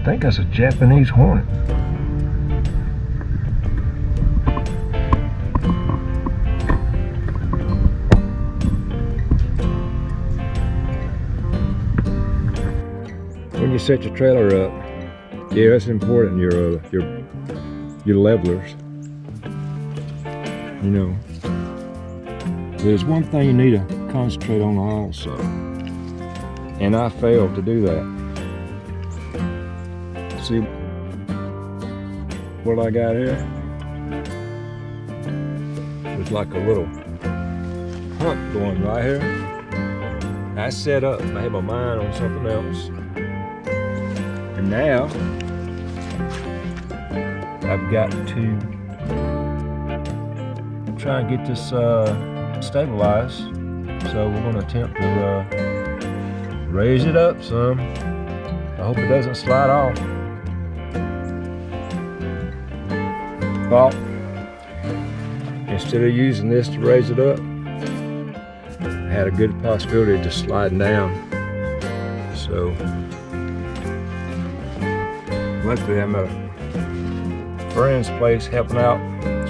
think that's a Japanese hornet. When you set your trailer up, yeah, it's important. Your levelers. You know, there's one thing you need to concentrate on also, and I failed to do that. See what I got here? There's like a little hump going right here. I set up, I had my mind on something else. And now, I've got to try and get this stabilized. So we're gonna attempt to raise it up some. I hope it doesn't slide off. Well, instead of using this to raise it up, I had a good possibility of just sliding down. So, luckily I'm at a friend's place helping out,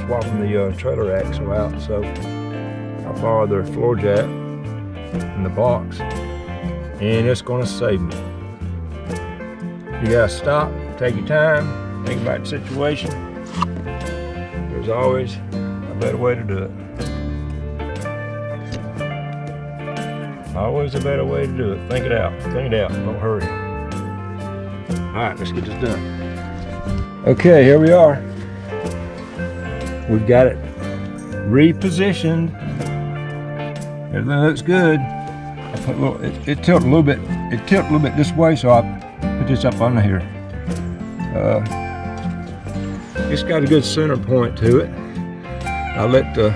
swapping the trailer axle out. So I borrowed their floor jack in the box, and it's gonna save me. You gotta stop, take your time, think about the situation. There's always a better way to do it. Always a better way to do it. Think it out, don't hurry. All right, let's get this done. Okay, here we are. We've got it repositioned. Everything looks good. I put a little, it tilted a little bit. It tilted a little bit this way, so I put this up under here. It's got a good center point to it. I let the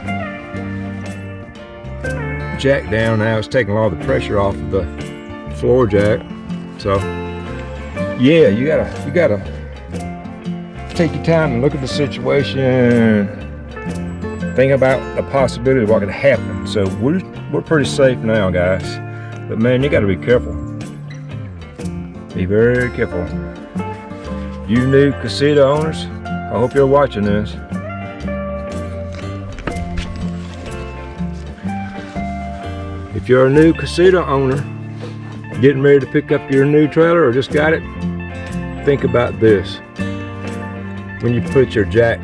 jack down now. It's taking a lot of the pressure off of the floor jack. So yeah, you gotta take your time and look at the situation. Think about the possibility of what could happen. So we're pretty safe now, guys. But man, you gotta be careful. Be very careful. You new casita owners, I hope you're watching this. If you're a new casita owner, getting ready to pick up your new trailer or just got it, think about this. When you put your jack,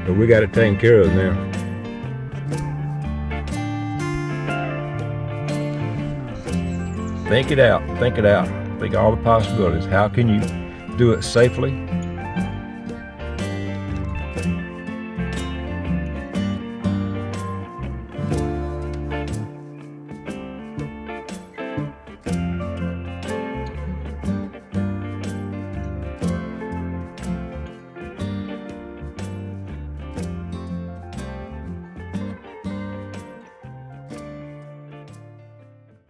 but we got it taken care of now. Think it out, think it out. Think all the possibilities. How can you do it safely